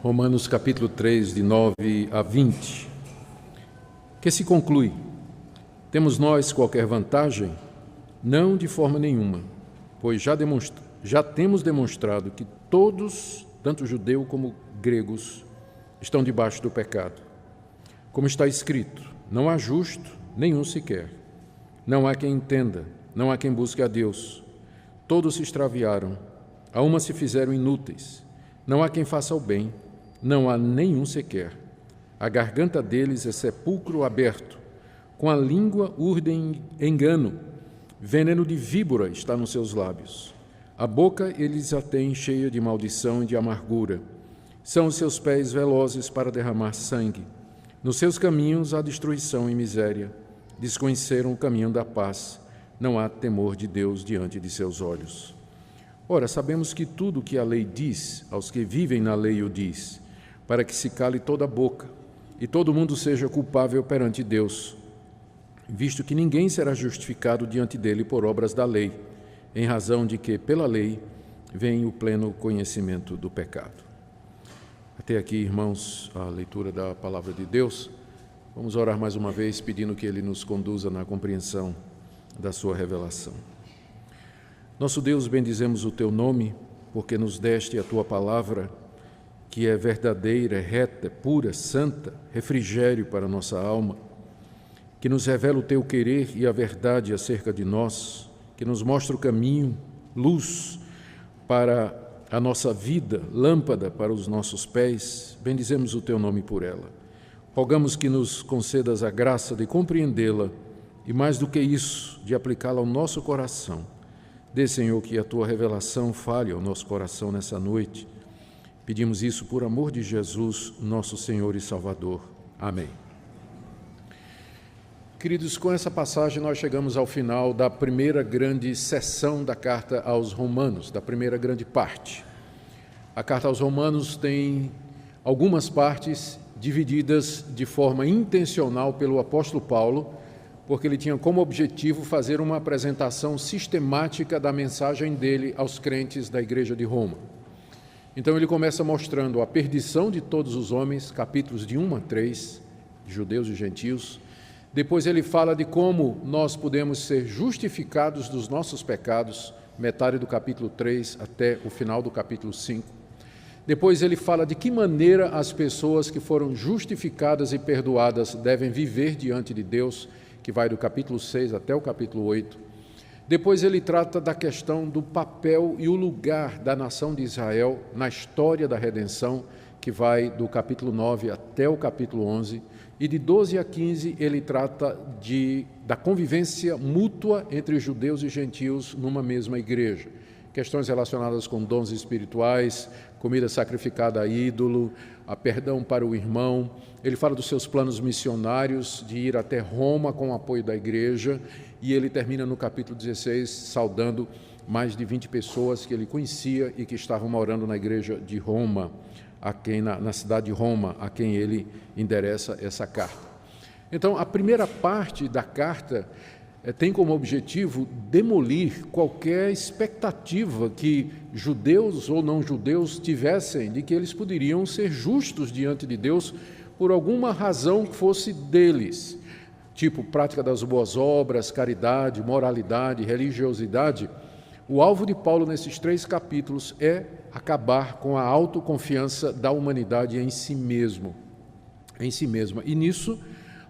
Romanos capítulo 3, de 9 a 20, que se conclui: temos nós qualquer vantagem? Não de forma nenhuma, pois já temos demonstrado que todos, tanto judeu como gregos, estão debaixo do pecado. Como está escrito, não há justo, nenhum sequer. Não há quem entenda, não há quem busque a Deus. Todos se extraviaram, a uma se fizeram inúteis. Não há quem faça o bem, não há nenhum sequer. A garganta deles é sepulcro aberto, com a língua urdem engano. Veneno de víbora está nos seus lábios. A boca eles a têm cheia de maldição e de amargura. São os seus pés velozes para derramar sangue. Nos seus caminhos há destruição e miséria. Desconheceram o caminho da paz. Não há temor de Deus diante de seus olhos. Ora, sabemos que tudo o que a lei diz, aos que vivem na lei o diz, para que se cale toda a boca e todo mundo seja culpável perante Deus, visto que ninguém será justificado diante dele por obras da lei, em razão de que, pela lei, vem o pleno conhecimento do pecado. Até aqui, irmãos, a leitura da palavra de Deus. Vamos orar mais uma vez, pedindo que Ele nos conduza na compreensão da sua revelação. Nosso Deus, bendizemos o Teu nome, porque nos deste a Tua palavra, que é verdadeira, é reta, é pura, santa, refrigério para a nossa alma, que nos revela o Teu querer e a verdade acerca de nós, que nos mostra o caminho, luz para a nossa vida, lâmpada para os nossos pés. Bendizemos o Teu nome por ela. Rogamos que nos concedas a graça de compreendê-la e, mais do que isso, de aplicá-la ao nosso coração. Dê, Senhor, que a Tua revelação fale ao nosso coração nessa noite. Pedimos isso por amor de Jesus, nosso Senhor e Salvador. Amém. Queridos, com essa passagem nós chegamos ao final da primeira grande sessão da carta aos Romanos, da primeira grande parte. A carta aos Romanos tem algumas partes divididas de forma intencional pelo apóstolo Paulo, porque ele tinha como objetivo fazer uma apresentação sistemática da mensagem dele aos crentes da igreja de Roma. Então ele começa mostrando a perdição de todos os homens, capítulos de 1 a 3, judeus e gentios. Depois ele fala de como nós podemos ser justificados dos nossos pecados, metade do capítulo 3 até o final do capítulo 5. Depois ele fala de que maneira as pessoas que foram justificadas e perdoadas devem viver diante de Deus, que vai do capítulo 6 até o capítulo 8. Depois ele trata da questão do papel e o lugar da nação de Israel na história da redenção, que vai do capítulo 9 até o capítulo 11. E de 12 a 15 ele trata da convivência mútua entre judeus e gentios numa mesma igreja. Questões relacionadas com dons espirituais, comida sacrificada a ídolo, a perdão para o irmão. Ele fala dos seus planos missionários de ir até Roma com o apoio da igreja, e ele termina no capítulo 16 saudando mais de 20 pessoas que ele conhecia e que estavam morando na igreja de Roma, na cidade de Roma, a quem ele endereça essa carta. Então, a primeira parte da carta tem como objetivo demolir qualquer expectativa que judeus ou não judeus tivessem de que eles poderiam ser justos diante de Deus por alguma razão que fosse deles, tipo prática das boas obras, caridade, moralidade, religiosidade. O alvo de Paulo nesses 3 capítulos é acabar com a autoconfiança da humanidade em si mesma. E nisso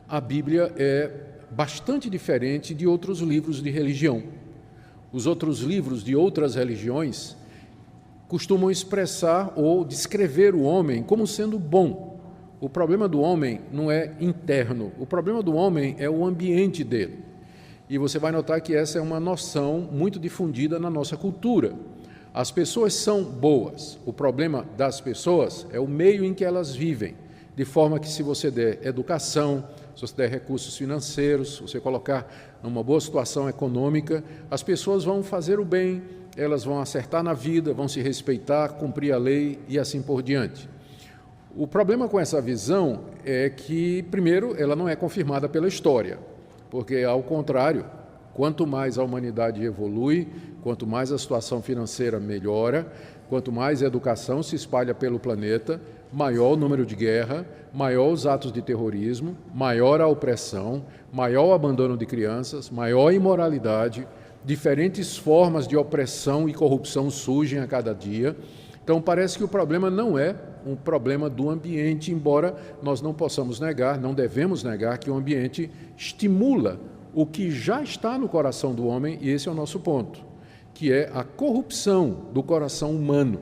a Bíblia é bastante diferente de outros livros de religião. Os outros livros de outras religiões costumam expressar ou descrever o homem como sendo bom. O problema do homem não é interno, o problema do homem é o ambiente dele. E você vai notar que essa é uma noção muito difundida na nossa cultura. As pessoas são boas, o problema das pessoas é o meio em que elas vivem, de forma que se você der educação, se você der recursos financeiros, se você colocar numa boa situação econômica, as pessoas vão fazer o bem, elas vão acertar na vida, vão se respeitar, cumprir a lei e assim por diante. O problema com essa visão é que, primeiro, ela não é confirmada pela história, porque, ao contrário, quanto mais a humanidade evolui, quanto mais a situação financeira melhora, Quanto mais educação se espalha pelo planeta, maior o número de guerra, maior os atos de terrorismo, maior a opressão, maior o abandono de crianças, maior a imoralidade, diferentes formas de opressão e corrupção surgem a cada dia. Então, parece que o problema não é um problema do ambiente, embora nós não possamos negar, não devemos negar que o ambiente estimula o que já está no coração do homem, e esse é o nosso ponto, que é a corrupção do coração humano.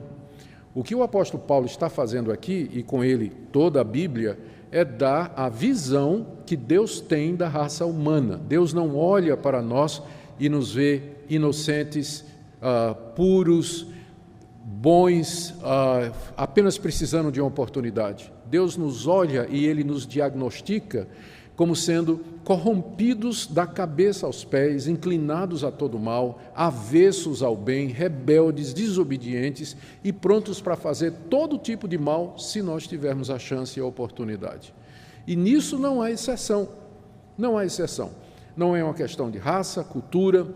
O que o apóstolo Paulo está fazendo aqui, e com ele toda a Bíblia, é dar a visão que Deus tem da raça humana. Deus não olha para nós e nos vê inocentes, puros, bons, apenas precisando de uma oportunidade. Deus nos olha e Ele nos diagnostica como sendo corrompidos da cabeça aos pés, inclinados a todo mal, avessos ao bem, rebeldes, desobedientes e prontos para fazer todo tipo de mal se nós tivermos a chance e a oportunidade. E nisso não há exceção, não há exceção. Não é uma questão de raça, cultura,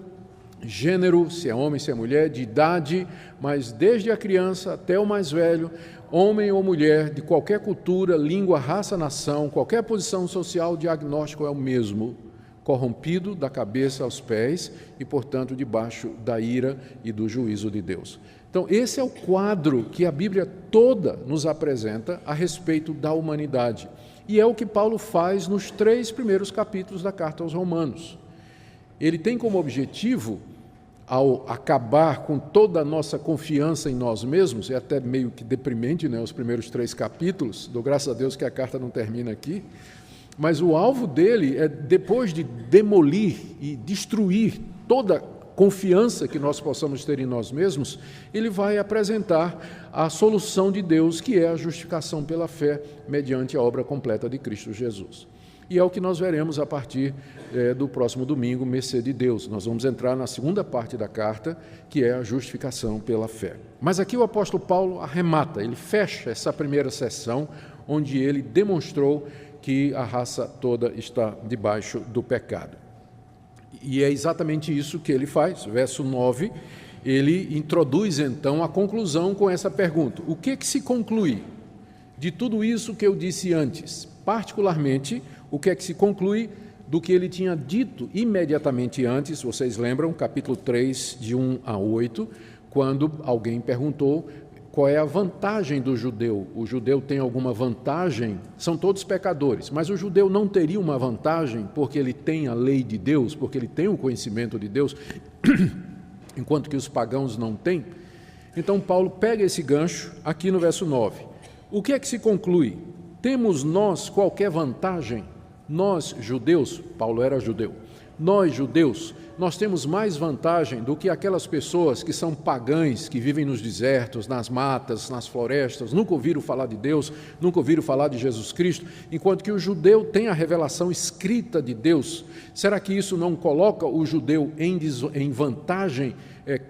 gênero, se é homem, se é mulher, de idade, mas desde a criança até o mais velho, homem ou mulher, de qualquer cultura, língua, raça, nação, qualquer posição social, o diagnóstico é o mesmo, corrompido da cabeça aos pés e, portanto, debaixo da ira e do juízo de Deus. Então, esse é o quadro que a Bíblia toda nos apresenta a respeito da humanidade. E é o que Paulo faz nos 3 primeiros capítulos da Carta aos Romanos. Ele tem como objetivo, ao acabar com toda a nossa confiança em nós mesmos, é até meio que deprimente, né, os primeiros 3 capítulos, dou graças a Deus que a carta não termina aqui, mas o alvo dele é, depois de demolir e destruir toda confiança que nós possamos ter em nós mesmos, ele vai apresentar a solução de Deus, que é a justificação pela fé, mediante a obra completa de Cristo Jesus. E é o que nós veremos a partir do próximo domingo, mercê de Deus. Nós vamos entrar na segunda parte da carta, que é a justificação pela fé. Mas aqui o apóstolo Paulo arremata, ele fecha essa primeira sessão, onde ele demonstrou que a raça toda está debaixo do pecado. E é exatamente isso que ele faz. Verso 9, ele introduz então a conclusão com essa pergunta. O que se conclui de tudo isso que eu disse antes? Particularmente, o que é que se conclui do que ele tinha dito imediatamente antes, vocês lembram, capítulo 3, de 1 a 8, quando alguém perguntou qual é a vantagem do judeu. O judeu tem alguma vantagem? São todos pecadores, mas o judeu não teria uma vantagem porque ele tem a lei de Deus, porque ele tem o conhecimento de Deus, enquanto que os pagãos não têm? Então, Paulo pega esse gancho aqui no verso 9. O que é que se conclui? Temos nós qualquer vantagem? Nós, judeus, Paulo era judeu, nós, judeus, nós temos mais vantagem do que aquelas pessoas que são pagãs, que vivem nos desertos, nas matas, nas florestas, nunca ouviram falar de Deus, nunca ouviram falar de Jesus Cristo, enquanto que o judeu tem a revelação escrita de Deus. Será que isso não coloca o judeu em vantagem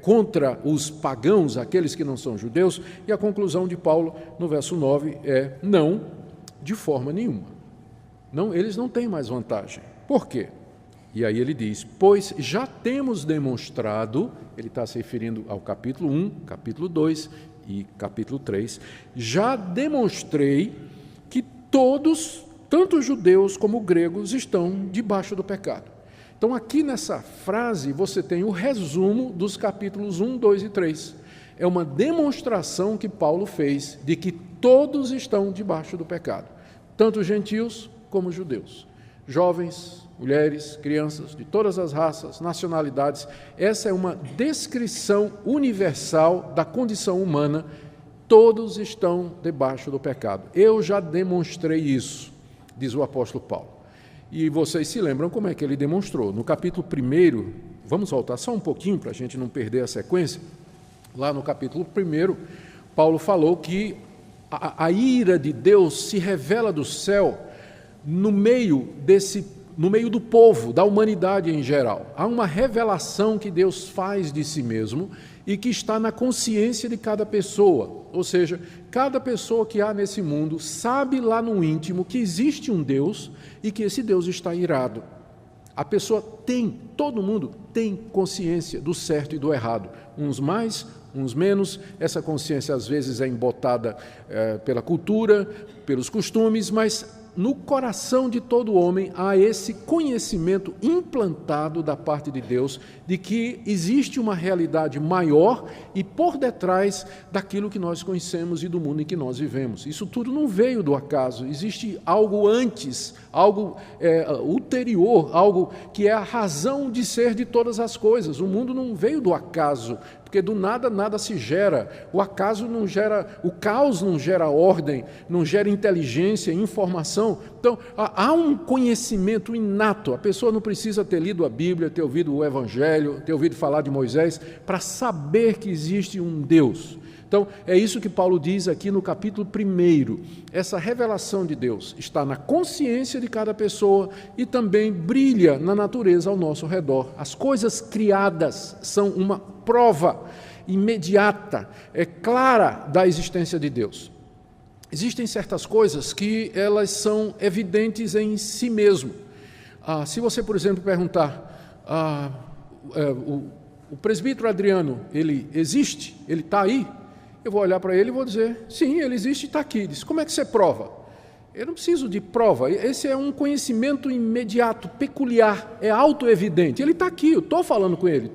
contra os pagãos, aqueles que não são judeus? E a conclusão de Paulo no verso 9 é não, de forma nenhuma. Não, eles não têm mais vantagem. Por quê? E aí ele diz, pois já temos demonstrado, ele está se referindo ao capítulo 1, capítulo 2 e capítulo 3, já demonstrei que todos, tanto judeus como gregos, estão debaixo do pecado. Então aqui nessa frase você tem o resumo dos capítulos 1, 2 e 3. É uma demonstração que Paulo fez de que todos estão debaixo do pecado, tanto gentios como judeus, jovens, mulheres, crianças, de todas as raças, nacionalidades. Essa é uma descrição universal da condição humana. Todos estão debaixo do pecado. Eu já demonstrei isso, diz o apóstolo Paulo. E vocês se lembram como é que ele demonstrou. No capítulo 1, vamos voltar só um pouquinho para a gente não perder a sequência. Lá no capítulo 1, Paulo falou que a ira de Deus se revela do céu no meio do povo, da humanidade em geral. Há uma revelação que Deus faz de si mesmo e que está na consciência de cada pessoa. Ou seja, cada pessoa que há nesse mundo sabe lá no íntimo que existe um Deus e que esse Deus está irado. A pessoa todo mundo tem consciência do certo e do errado. Uns mais, uns menos. Essa consciência às vezes é embotada pela cultura, pelos costumes, mas no coração de todo homem há esse conhecimento implantado da parte de Deus de que existe uma realidade maior e por detrás daquilo que nós conhecemos e do mundo em que nós vivemos. Isso tudo não veio do acaso, existe algo antes, algo ulterior, algo que é a razão de ser de todas as coisas. O mundo não veio do acaso, porque do nada, nada se gera. O acaso não gera, o caos não gera ordem, não gera inteligência, informação. Então, há um conhecimento inato. A pessoa não precisa ter lido a Bíblia, ter ouvido o Evangelho, ter ouvido falar de Moisés, para saber que existe um Deus. Então, é isso que Paulo diz aqui no capítulo 1. Essa revelação de Deus está na consciência de cada pessoa e também brilha na natureza ao nosso redor. As coisas criadas são uma prova imediata, clara da existência de Deus. Existem certas coisas que elas são evidentes em si mesmo. Se você, por exemplo, perguntar, o presbítero Adriano, ele existe? Ele está aí? Eu vou olhar para ele e vou dizer, sim, ele existe e está aqui. Ele diz, como é que você prova? Eu não preciso de prova, esse é um conhecimento imediato, peculiar, é autoevidente. Ele está aqui, eu estou falando com ele,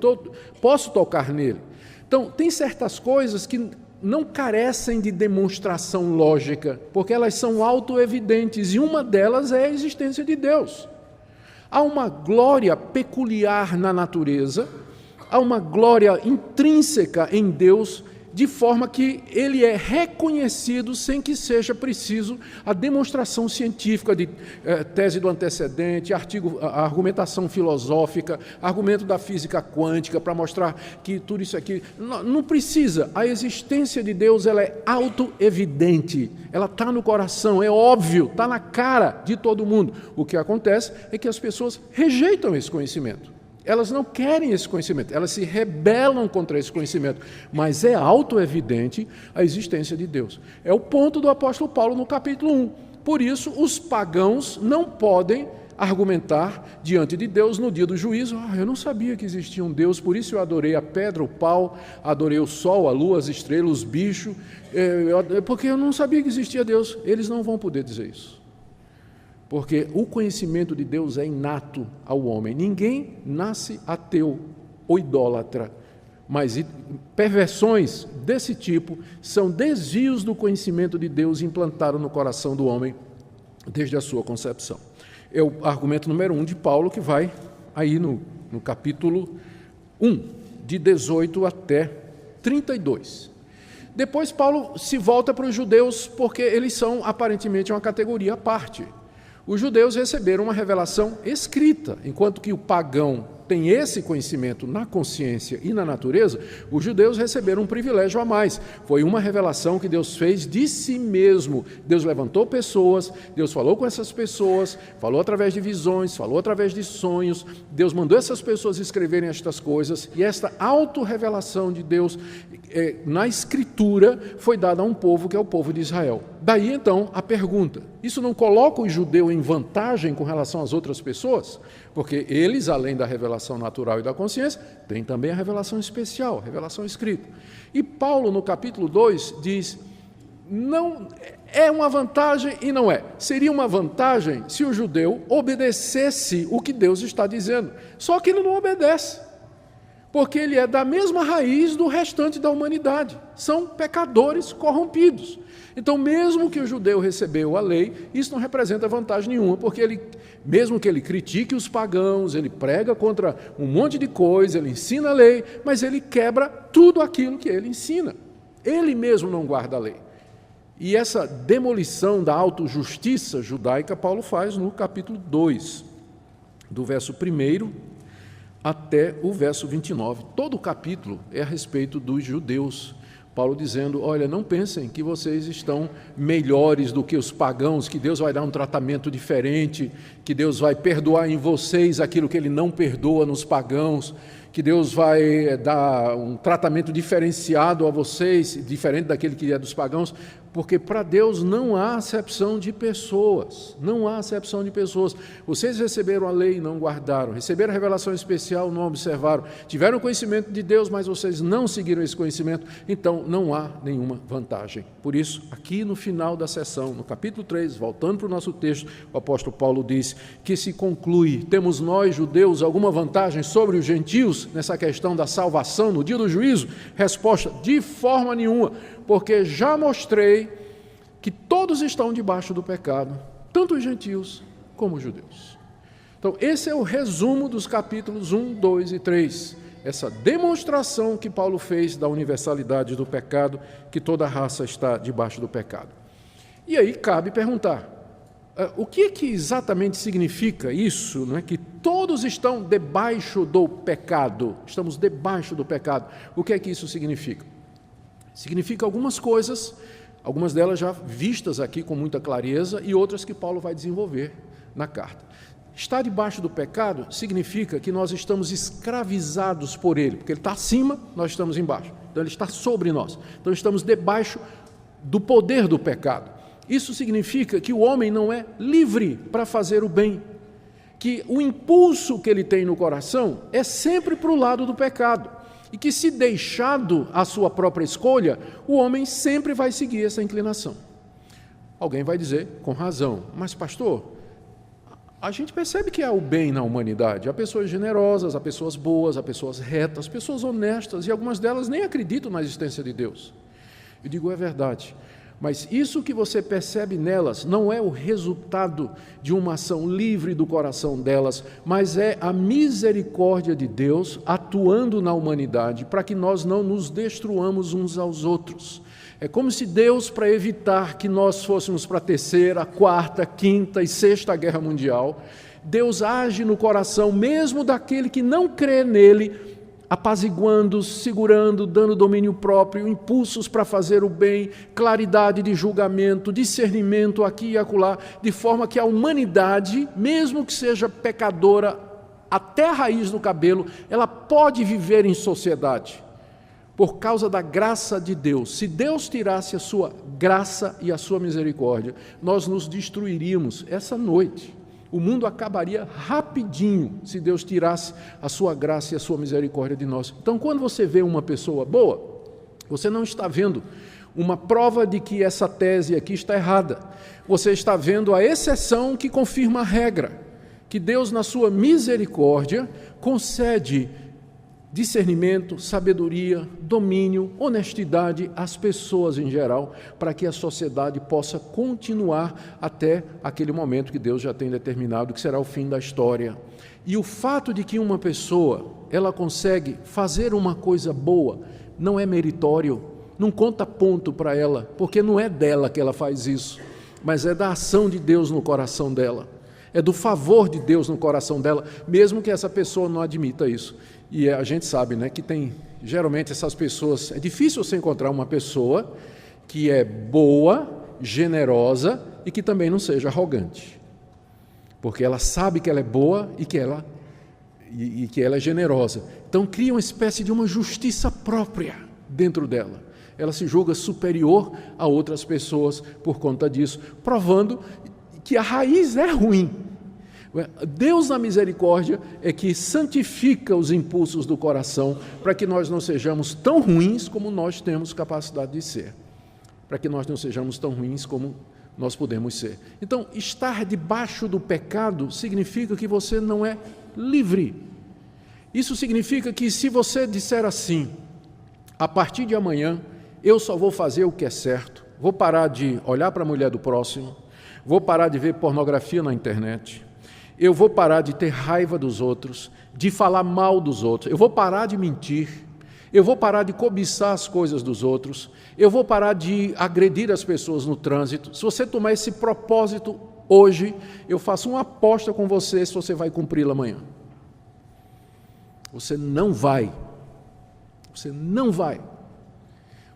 posso tocar nele. Então, tem certas coisas que não carecem de demonstração lógica, porque elas são autoevidentes, e uma delas é a existência de Deus. Há uma glória peculiar na natureza, há uma glória intrínseca em Deus, de forma que ele é reconhecido sem que seja preciso a demonstração científica de tese do antecedente, a argumentação filosófica, argumento da física quântica para mostrar que tudo isso aqui... Não precisa. A existência de Deus ela é autoevidente, ela está no coração, é óbvio, está na cara de todo mundo. O que acontece é que as pessoas rejeitam esse conhecimento. Elas não querem esse conhecimento, elas se rebelam contra esse conhecimento, mas é autoevidente a existência de Deus. É o ponto do apóstolo Paulo no capítulo 1. Por isso, os pagãos não podem argumentar diante de Deus no dia do juízo. Eu não sabia que existia um Deus, por isso eu adorei a pedra, o pau, adorei o sol, a lua, as estrelas, os bichos, porque eu não sabia que existia Deus. Eles não vão poder dizer isso. Porque o conhecimento de Deus é inato ao homem. Ninguém nasce ateu ou idólatra, mas perversões desse tipo são desvios do conhecimento de Deus implantado no coração do homem desde a sua concepção. É o argumento número 1 de Paulo, que vai aí no capítulo 1, de 18 até 32. Depois Paulo se volta para os judeus, porque eles são aparentemente uma categoria à parte. Os judeus receberam uma revelação escrita, enquanto que o pagão tem esse conhecimento na consciência e na natureza, os judeus receberam um privilégio a mais. Foi uma revelação que Deus fez de si mesmo. Deus levantou pessoas, Deus falou com essas pessoas, falou através de visões, falou através de sonhos, Deus mandou essas pessoas escreverem estas coisas, e esta autorrevelação de Deus na Escritura foi dada a um povo que é o povo de Israel. Daí então a pergunta, isso não coloca o judeu em vantagem com relação às outras pessoas? Porque eles, além da revelação natural e da consciência, têm também a revelação especial, a revelação escrita. E Paulo, no capítulo 2, diz, não é uma vantagem e não é. Seria uma vantagem se o judeu obedecesse o que Deus está dizendo. Só que ele não obedece, porque ele é da mesma raiz do restante da humanidade. São pecadores corrompidos. Então, mesmo que o judeu recebeu a lei, isso não representa vantagem nenhuma, porque ele, mesmo que ele critique os pagãos, ele prega contra um monte de coisa, ele ensina a lei, mas ele quebra tudo aquilo que ele ensina. Ele mesmo não guarda a lei. E essa demolição da autojustiça judaica, Paulo faz no capítulo 2, do verso 1 até o verso 29. Todo o capítulo é a respeito dos judeus. Paulo dizendo, olha, não pensem que vocês estão melhores do que os pagãos, que Deus vai dar um tratamento diferente, que Deus vai perdoar em vocês aquilo que Ele não perdoa nos pagãos. que Deus vai dar um tratamento diferenciado a vocês, diferente daquele que é dos pagãos, porque para Deus não há acepção de pessoas, não há acepção de pessoas. Vocês receberam a lei e não guardaram, receberam a revelação especial, não observaram, tiveram conhecimento de Deus, mas vocês não seguiram esse conhecimento, então não há nenhuma vantagem. Por isso, aqui no final da sessão, no capítulo 3, voltando para o nosso texto, o apóstolo Paulo diz que se conclui: temos nós, judeus, alguma vantagem sobre os gentios nessa questão da salvação no dia do juízo? Resposta: de forma nenhuma, porque já mostrei que todos estão debaixo do pecado, tanto os gentios como os judeus. Então, esse é o resumo dos capítulos 1, 2 e 3, essa demonstração que Paulo fez da universalidade do pecado, que toda raça está debaixo do pecado. E aí cabe perguntar, o que exatamente significa isso, não é? Que todos estão debaixo do pecado, estamos debaixo do pecado. O que é que isso significa? Significa algumas coisas, algumas delas já vistas aqui com muita clareza e outras que Paulo vai desenvolver na carta. Estar debaixo do pecado significa que nós estamos escravizados por ele, porque ele está acima, nós estamos embaixo. Então ele está sobre nós. Então estamos debaixo do poder do pecado. Isso significa que o homem não é livre para fazer o bem, que o impulso que ele tem no coração é sempre para o lado do pecado. E que, se deixado à sua própria escolha, o homem sempre vai seguir essa inclinação. Alguém vai dizer, com razão, mas pastor, a gente percebe que há o bem na humanidade. Há pessoas generosas, há pessoas boas, há pessoas retas, pessoas honestas, e algumas delas nem acreditam na existência de Deus. Eu digo, é verdade. Mas isso que você percebe nelas não é o resultado de uma ação livre do coração delas, mas é a misericórdia de Deus atuando na humanidade para que nós não nos destruamos uns aos outros. É como se Deus, para evitar que nós fôssemos para a terceira, quarta, quinta e sexta guerra mundial, Deus age no coração mesmo daquele que não crê nele, apaziguando, segurando, dando domínio próprio, impulsos para fazer o bem, claridade de julgamento, discernimento aqui e acolá, de forma que a humanidade, mesmo que seja pecadora até a raiz do cabelo, ela pode viver em sociedade, por causa da graça de Deus. Se Deus tirasse a sua graça e a sua misericórdia, nós nos destruiríamos essa noite. O mundo acabaria rapidinho se Deus tirasse a sua graça e a sua misericórdia de nós. Então, quando você vê uma pessoa boa, você não está vendo uma prova de que essa tese aqui está errada. Você está vendo a exceção que confirma a regra, que Deus, na sua misericórdia, concede discernimento, sabedoria, domínio, honestidade às pessoas em geral, para que a sociedade possa continuar até aquele momento que Deus já tem determinado, que será o fim da história. E o fato de que uma pessoa, ela consegue fazer uma coisa boa, não é meritório, não conta ponto para ela, porque não é dela que ela faz isso, mas é da ação de Deus no coração dela, é do favor de Deus no coração dela, mesmo que essa pessoa não admita isso. E a gente sabe, né, que tem, geralmente essas pessoas, é difícil você encontrar uma pessoa que é boa, generosa e que também não seja arrogante. Porque ela sabe que ela é boa e que ela é generosa. Então cria uma espécie de uma justiça própria dentro dela. Ela se julga superior a outras pessoas por conta disso, provando que a raiz é ruim. Deus, na misericórdia, é que santifica os impulsos do coração para que nós não sejamos tão ruins como nós temos capacidade de ser, para que nós não sejamos tão ruins como nós podemos ser. Então, estar debaixo do pecado significa que você não é livre. Isso significa que se você disser assim, a partir de amanhã eu só vou fazer o que é certo, vou parar de olhar para a mulher do próximo, vou parar de ver pornografia na internet, eu vou parar de ter raiva dos outros, de falar mal dos outros, eu vou parar de mentir, eu vou parar de cobiçar as coisas dos outros, eu vou parar de agredir as pessoas no trânsito. Se você tomar esse propósito hoje, eu faço uma aposta com você se você vai cumpri-la amanhã. Você não vai. Você não vai.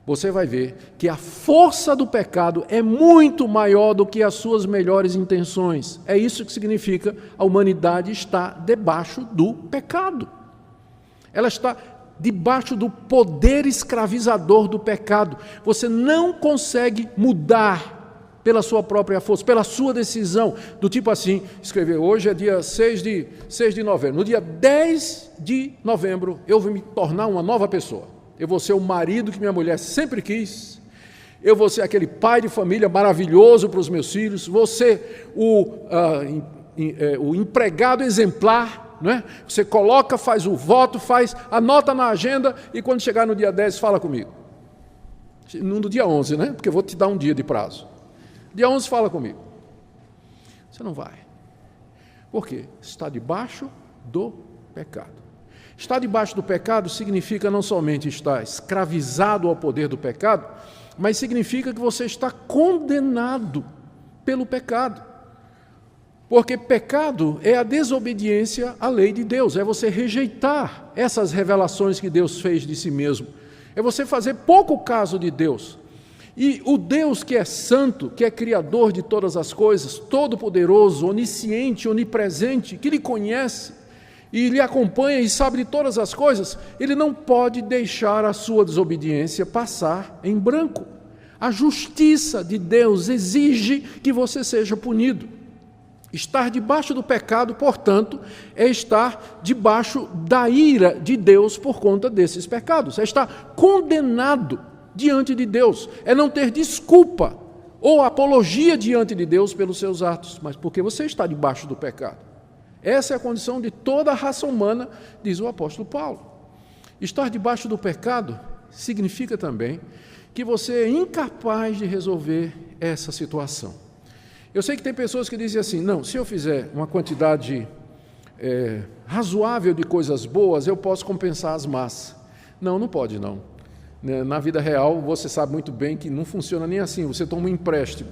Você vai ver que a força do pecado é muito maior do que as suas melhores intenções. É isso que significa a humanidade estar debaixo do pecado. Ela está debaixo do poder escravizador do pecado. Você não consegue mudar pela sua própria força, pela sua decisão, do tipo assim, escrever, hoje é dia 6 de novembro, no dia 10 de novembro eu vou me tornar uma nova pessoa, eu vou ser o marido que minha mulher sempre quis, eu vou ser aquele pai de família maravilhoso para os meus filhos, vou ser o empregado exemplar, não é? Você coloca, faz o voto, anota na agenda e quando chegar no dia 10 fala comigo, no dia 11, né? Porque eu vou te dar um dia de prazo. Dia 11 fala comigo. Você não vai. Por quê? Está debaixo do pecado. Estar debaixo do pecado significa não somente estar escravizado ao poder do pecado, mas significa que você está condenado pelo pecado. Porque pecado é a desobediência à lei de Deus, é você rejeitar essas revelações que Deus fez de si mesmo, é você fazer pouco caso de Deus. E o Deus que é santo, que é criador de todas as coisas, todo-poderoso, onisciente, onipresente, que lhe conhece e lhe acompanha e sabe de todas as coisas, ele não pode deixar a sua desobediência passar em branco. A justiça de Deus exige que você seja punido. Estar debaixo do pecado, portanto, é estar debaixo da ira de Deus por conta desses pecados, é estar condenado diante de Deus, é não ter desculpa ou apologia diante de Deus pelos seus atos, mas porque você está debaixo do pecado. Essa é a condição de toda a raça humana, diz o apóstolo Paulo. Estar debaixo do pecado significa também que você é incapaz de resolver essa situação. Eu sei que tem pessoas que dizem assim, não, se eu fizer uma quantidade razoável de coisas boas, eu posso compensar as más. Não, não pode não. Na vida real, você sabe muito bem que não funciona nem assim. Você toma um empréstimo,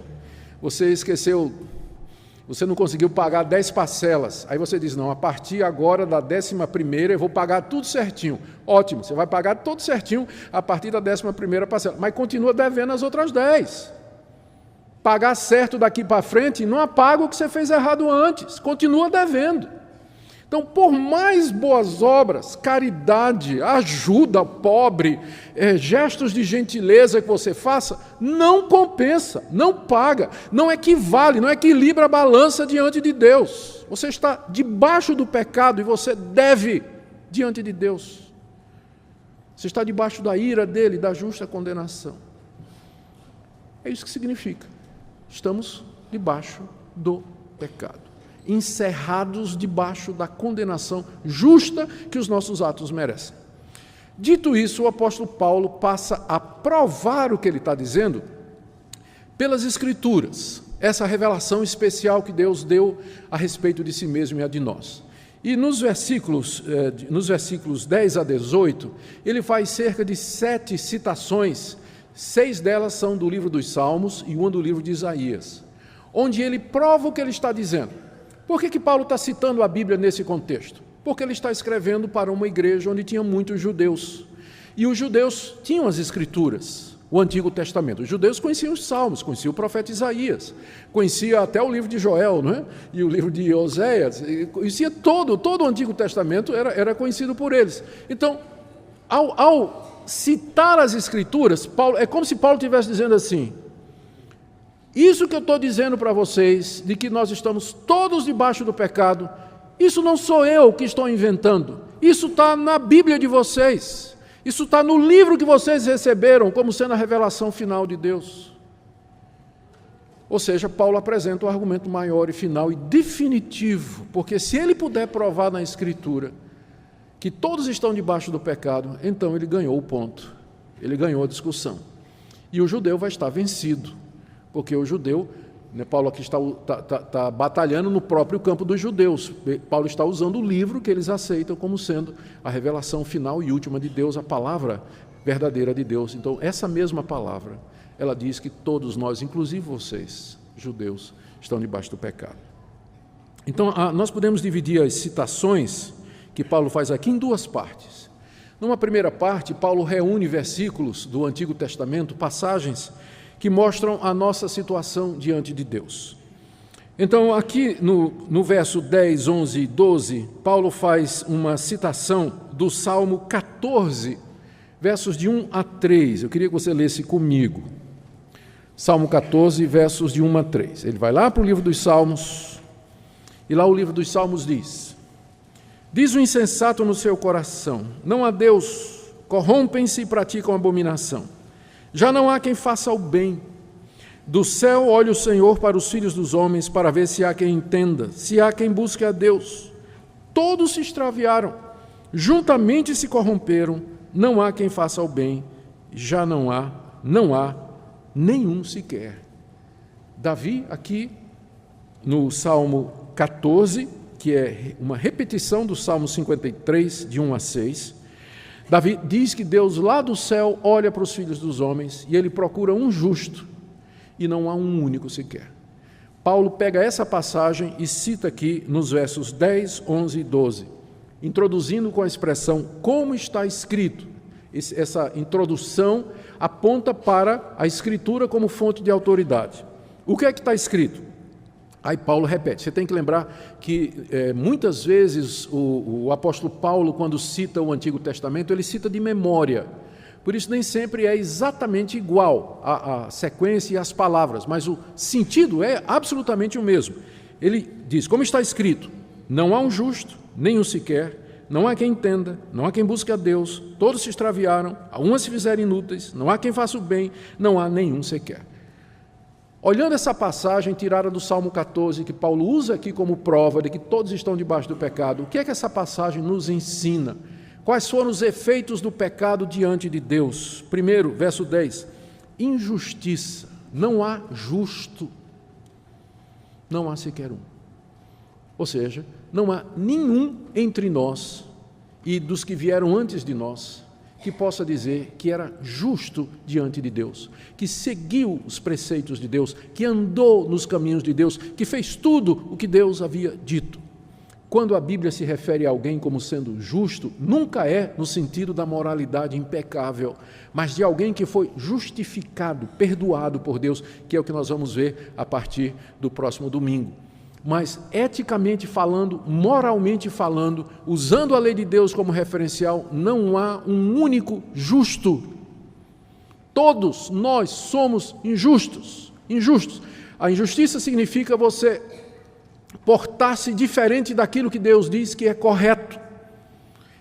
você esqueceu, você não conseguiu pagar 10 parcelas, aí você diz, não, a partir agora da 11ª eu vou pagar tudo certinho. Ótimo, você vai pagar tudo certinho a partir da 11ª parcela, mas continua devendo as outras 10. Pagar certo daqui para frente, não apaga o que você fez errado antes, continua devendo. Então, por mais boas obras, caridade, ajuda ao pobre, gestos de gentileza que você faça, não compensa, não paga, não equivale, não equilibra a balança diante de Deus. Você está debaixo do pecado e você deve diante de Deus. Você está debaixo da ira dele, da justa condenação. É isso que significa. Estamos debaixo do pecado. Encerrados debaixo da condenação justa que os nossos atos merecem. Dito isso, o apóstolo Paulo passa a provar o que ele está dizendo pelas Escrituras, essa revelação especial que Deus deu a respeito de si mesmo e a de nós. E nos versículos 10 a 18, ele faz cerca de 7 citações, 6 delas são do livro dos Salmos e uma do livro de Isaías, onde ele prova o que ele está dizendo. Por que Paulo está citando a Bíblia nesse contexto? Porque ele está escrevendo para uma igreja onde tinha muitos judeus. E os judeus tinham as Escrituras, o Antigo Testamento. Os judeus conheciam os Salmos, conheciam o profeta Isaías, conhecia até o livro de Joel, não é? E o livro de Oséias, conhecia todo o Antigo Testamento era conhecido por eles. Então, ao citar as Escrituras, Paulo, é como se Paulo estivesse dizendo assim, isso que eu estou dizendo para vocês, de que nós estamos todos debaixo do pecado, isso não sou eu que estou inventando, isso está na Bíblia de vocês, isso está no livro que vocês receberam como sendo a revelação final de Deus. Ou seja, Paulo apresenta o argumento maior e final e definitivo, porque se ele puder provar na Escritura que todos estão debaixo do pecado, então ele ganhou o ponto, ele ganhou a discussão. E o judeu vai estar vencido. Porque o judeu, Paulo aqui está batalhando no próprio campo dos judeus. Paulo está usando o livro que eles aceitam como sendo a revelação final e última de Deus, a palavra verdadeira de Deus. Então, essa mesma palavra, ela diz que todos nós, inclusive vocês, judeus, estão debaixo do pecado. Então, nós podemos dividir as citações que Paulo faz aqui em 2 partes. Numa primeira parte, Paulo reúne versículos do Antigo Testamento, passagens que mostram a nossa situação diante de Deus. Então, aqui no verso 10, 11 e 12, Paulo faz uma citação do Salmo 14, versos de 1 a 3. Eu queria que você lesse comigo. Salmo 14, versos de 1 a 3. Ele vai lá para o livro dos Salmos, e lá o livro dos Salmos diz: diz o insensato no seu coração, não há Deus, corrompem-se e praticam abominação. Já não há quem faça o bem. Do céu olha o Senhor para os filhos dos homens, para ver se há quem entenda, se há quem busque a Deus. Todos se extraviaram, juntamente se corromperam, não há quem faça o bem, já não há nenhum sequer. Davi, aqui no Salmo 14, que é uma repetição do Salmo 53, de 1 a 6, Davi diz que Deus lá do céu olha para os filhos dos homens e ele procura um justo, e não há um único sequer. Paulo pega essa passagem e cita aqui nos versos 10, 11 e 12, introduzindo com a expressão como está escrito. Essa introdução aponta para a Escritura como fonte de autoridade. O que é que está escrito? Aí Paulo repete. Você tem que lembrar que muitas vezes o apóstolo Paulo, quando cita o Antigo Testamento, ele cita de memória. Por isso nem sempre é exatamente igual a sequência e as palavras, mas o sentido é absolutamente o mesmo. Ele diz, como está escrito, não há um justo, nenhum sequer, não há quem entenda, não há quem busque a Deus, todos se extraviaram, a uma se fizeram inúteis, não há quem faça o bem, não há nenhum sequer. Olhando essa passagem tirada do Salmo 14, que Paulo usa aqui como prova de que todos estão debaixo do pecado, o que é que essa passagem nos ensina? Quais foram os efeitos do pecado diante de Deus? Primeiro, verso 10, injustiça, não há justo, não há sequer um. Ou seja, não há nenhum entre nós e dos que vieram antes de nós que possa dizer que era justo diante de Deus, que seguiu os preceitos de Deus, que andou nos caminhos de Deus, que fez tudo o que Deus havia dito. Quando a Bíblia se refere a alguém como sendo justo, nunca é no sentido da moralidade impecável, mas de alguém que foi justificado, perdoado por Deus, que é o que nós vamos ver a partir do próximo domingo. Mas eticamente falando, moralmente falando, usando a lei de Deus como referencial, não há um único justo. Todos nós somos injustos. A injustiça significa você portar-se diferente daquilo que Deus diz que é correto.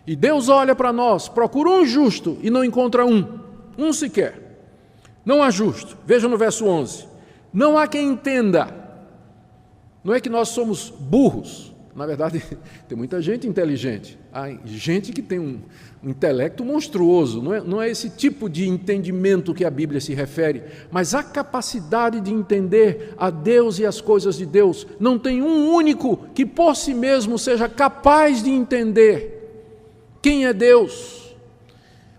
E Deus olha para nós, procura um justo e não encontra um sequer. Não há justo. Veja no verso 11. Não há quem entenda. Não é que nós somos burros. Na verdade, tem muita gente inteligente. Há gente que tem um intelecto monstruoso. Não é esse tipo de entendimento que a Bíblia se refere, mas a capacidade de entender a Deus e as coisas de Deus. Não tem um único que por si mesmo seja capaz de entender quem é Deus,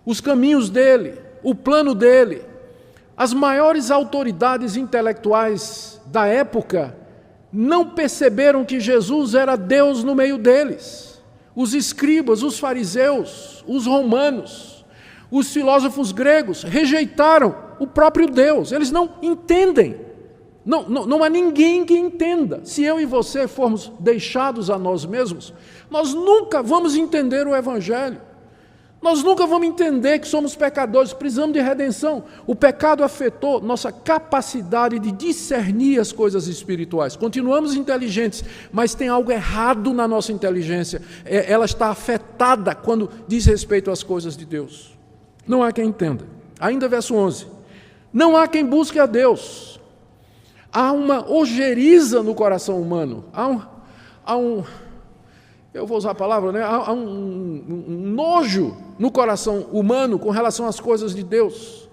os caminhos dele, o plano dele. As maiores autoridades intelectuais da época não perceberam que Jesus era Deus no meio deles. Os escribas, os fariseus, os romanos, os filósofos gregos rejeitaram o próprio Deus. Eles não entendem. Não há ninguém que entenda. Se eu e você formos deixados a nós mesmos, nós nunca vamos entender o Evangelho. Nós nunca vamos entender que somos pecadores, precisamos de redenção. O pecado afetou nossa capacidade de discernir as coisas espirituais. Continuamos inteligentes, mas tem algo errado na nossa inteligência. Ela está afetada quando diz respeito às coisas de Deus. Não há quem entenda. Ainda verso 11. Não há quem busque a Deus. Há uma ojeriza no coração humano. Eu vou usar a palavra, né? Há um nojo no coração humano com relação às coisas de Deus.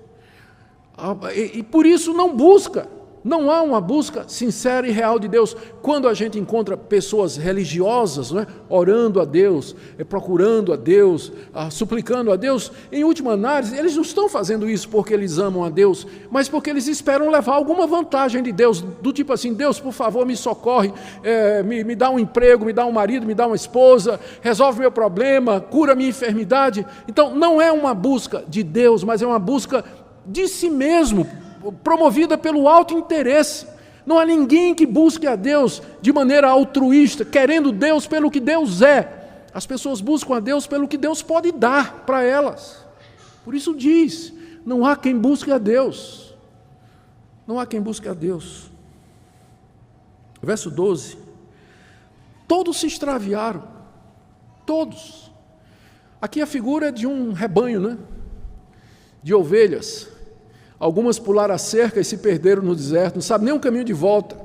E por isso não busca. Não há uma busca sincera e real de Deus. Quando a gente encontra pessoas religiosas, né, orando a Deus, procurando a Deus, suplicando a Deus, em última análise, eles não estão fazendo isso porque eles amam a Deus, mas porque eles esperam levar alguma vantagem de Deus, do tipo assim, Deus, por favor, me socorre, me dá um emprego, me dá um marido, me dá uma esposa, resolve meu problema, cura minha enfermidade. Então, não é uma busca de Deus, mas é uma busca de si mesmo, promovida pelo alto interesse. Não há ninguém que busque a Deus de maneira altruísta, querendo Deus pelo que Deus é. As pessoas buscam a Deus pelo que Deus pode dar para elas. Por isso diz, não há quem busque a Deus. Não há quem busque a Deus. Verso 12. Todos se extraviaram. Todos. Aqui a figura é de um rebanho, né? De ovelhas. Algumas pularam a cerca e se perderam no deserto, não sabem nem o caminho de volta.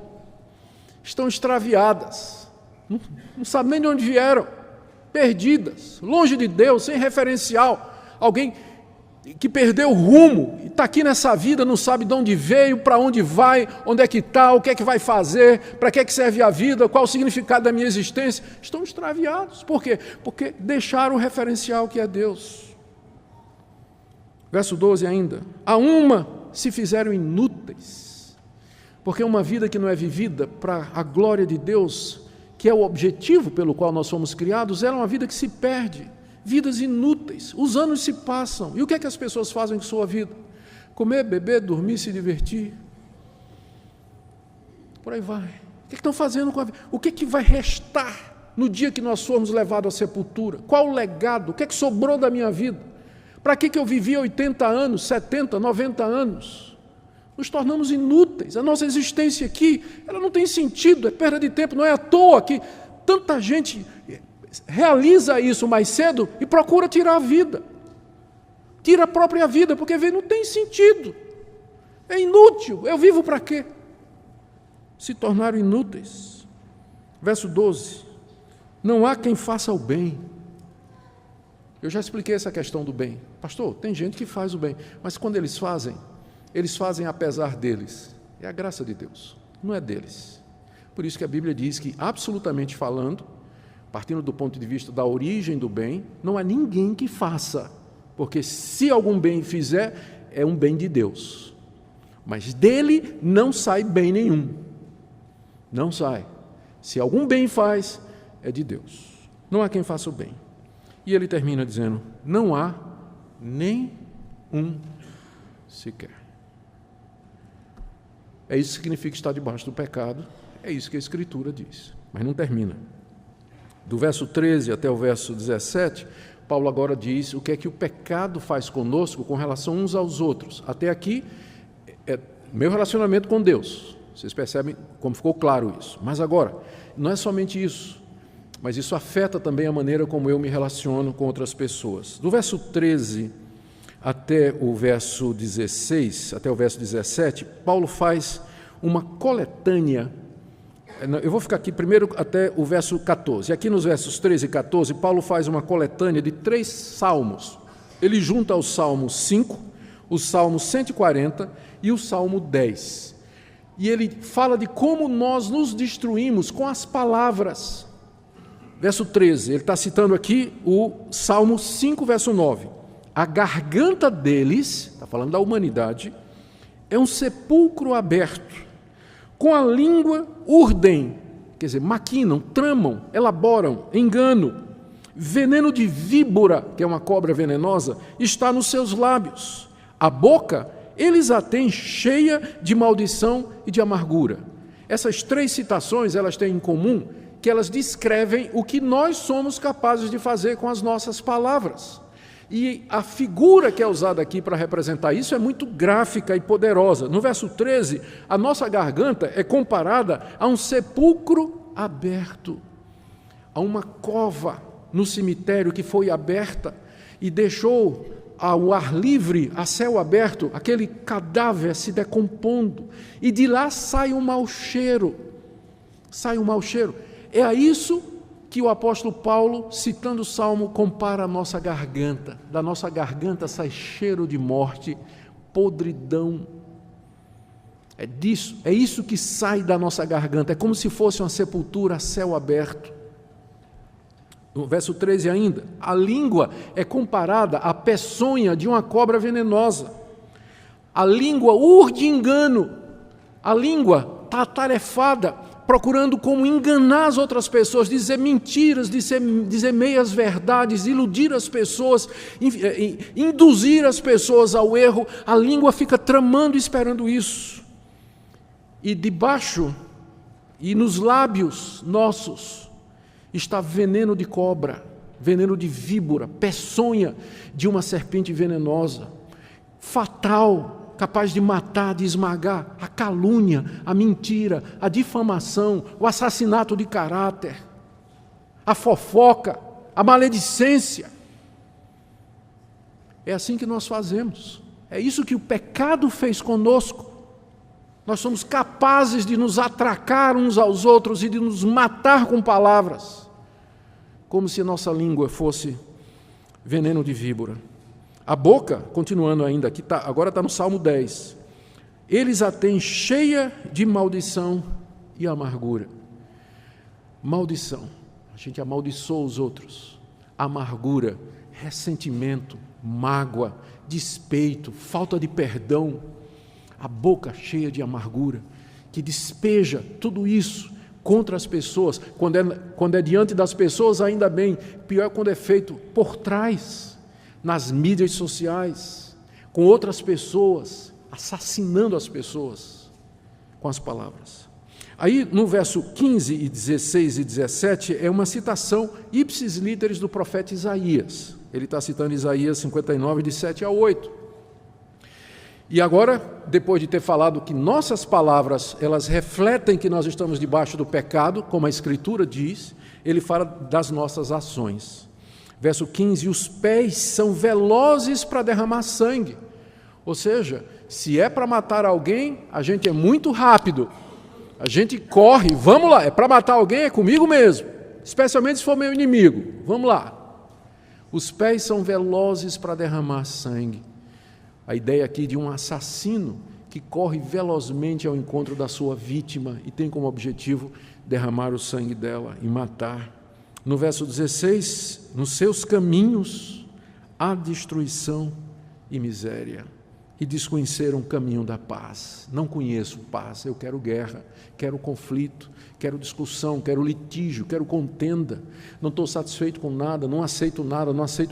Estão extraviadas. Não sabem nem de onde vieram. Perdidas, longe de Deus, sem referencial. Alguém que perdeu o rumo e está aqui nessa vida, não sabe de onde veio, para onde vai, onde é que está, o que é que vai fazer, para que é que serve a vida, qual o significado da minha existência. Estão extraviados. Por quê? Porque deixaram o referencial que é Deus. Verso 12 ainda. A uma se fizeram inúteis, porque uma vida que não é vivida para a glória de Deus, que é o objetivo pelo qual nós fomos criados, é uma vida que se perde, vidas inúteis. Os anos se passam. E o que é que as pessoas fazem com sua vida? Comer, beber, dormir, se divertir. Por aí vai. O que estão fazendo com a vida? O que vai restar no dia que nós formos levados à sepultura? Qual o legado? O que é que sobrou da minha vida? Para que eu vivi 80 anos, 70, 90 anos? Nos tornamos inúteis. A nossa existência aqui, ela não tem sentido, é perda de tempo. Não é à toa que tanta gente realiza isso mais cedo e procura tirar a vida. Tira a própria vida, porque vê, não tem sentido. É inútil. Eu vivo para quê? Se tornaram inúteis. Verso 12. Não há quem faça o bem. Eu já expliquei essa questão do bem. Pastor, tem gente que faz o bem, mas quando eles fazem apesar deles. É a graça de Deus, não é deles. Por isso que a Bíblia diz que, absolutamente falando, partindo do ponto de vista da origem do bem, não há ninguém que faça, porque se algum bem fizer, é um bem de Deus. Mas dele não sai bem nenhum. Não sai. Se algum bem faz, é de Deus. Não há quem faça o bem. E ele termina dizendo, não há nem um sequer. É isso que significa estar debaixo do pecado, é isso que a Escritura diz. Mas não termina. Do verso 13 até o verso 17, Paulo agora diz o que é que o pecado faz conosco com relação uns aos outros. Até aqui, é meu relacionamento com Deus. Vocês percebem como ficou claro isso. Mas agora, não é somente isso, mas isso afeta também a maneira como eu me relaciono com outras pessoas. Do verso 13 até o verso 16, até o verso 17, Paulo faz uma coletânea. Eu vou ficar aqui primeiro até o verso 14. Aqui nos versos 13 e 14, Paulo faz uma coletânea de 3 salmos. Ele junta o Salmo 5, o Salmo 140 e o Salmo 10. E ele fala de como nós nos destruímos com as palavras. Verso 13, ele está citando aqui o Salmo 5, verso 9. A garganta deles, está falando da humanidade, é um sepulcro aberto. Com a língua urdem, quer dizer, maquinam, tramam, elaboram, engano. Veneno de víbora, que é uma cobra venenosa, está nos seus lábios. A boca, eles a têm cheia de maldição e de amargura. Essas 3 citações, elas têm em comum que elas descrevem o que nós somos capazes de fazer com as nossas palavras. E a figura que é usada aqui para representar isso é muito gráfica e poderosa. No verso 13, a nossa garganta é comparada a um sepulcro aberto, a uma cova no cemitério que foi aberta e deixou ao ar livre, a céu aberto, aquele cadáver se decompondo. E de lá sai um mau cheiro. Sai um mau cheiro. É a isso que o apóstolo Paulo, citando o Salmo, compara a nossa garganta. Da nossa garganta sai cheiro de morte, podridão. É isso que sai da nossa garganta. É como se fosse uma sepultura a céu aberto. No verso 13 ainda, a língua é comparada à peçonha de uma cobra venenosa. A língua urde engano. A língua está atarefada, procurando como enganar as outras pessoas, dizer mentiras, dizer meias verdades, iludir as pessoas, induzir as pessoas ao erro. A língua fica tramando, esperando isso. E debaixo, e nos lábios nossos, está veneno de cobra. veneno de víbora, peçonha de uma serpente venenosa, fatal, capaz de matar, de esmagar, a calúnia, a mentira, a difamação, o assassinato de caráter, a fofoca, a maledicência. É assim que nós fazemos. É isso que o pecado fez conosco. Nós somos capazes de nos atracar uns aos outros e de nos matar com palavras, como se nossa língua fosse veneno de víbora. A boca, continuando ainda, aqui agora está no Salmo 10, eles a têm cheia de maldição e amargura. Maldição, a gente amaldiçoa os outros. Amargura, ressentimento, mágoa, despeito, falta de perdão. A boca cheia de amargura, que despeja tudo isso contra as pessoas. Quando é diante das pessoas, ainda bem. Pior é quando é feito por trás, nas mídias sociais, com outras pessoas, assassinando as pessoas com as palavras. Aí, no verso 15, e 16 e 17, é uma citação ipsis literis do profeta Isaías. Ele está citando Isaías 59, de 7 a 8. E agora, depois de ter falado que nossas palavras, elas refletem que nós estamos debaixo do pecado, como a Escritura diz, ele fala das nossas ações. Verso 15, os pés são velozes para derramar sangue. Ou seja, se é para matar alguém, a gente é muito rápido. A gente corre, vamos lá, é para matar alguém, é comigo mesmo. Especialmente se for meu inimigo, vamos lá. Os pés são velozes para derramar sangue. A ideia aqui de um assassino que corre velozmente ao encontro da sua vítima e tem como objetivo derramar o sangue dela e matar. No verso 16, nos seus caminhos há destruição e miséria, e desconheceram o caminho da paz. Não conheço paz, eu quero guerra, quero conflito, quero discussão, quero litígio, quero contenda. Não estou satisfeito com nada, não aceito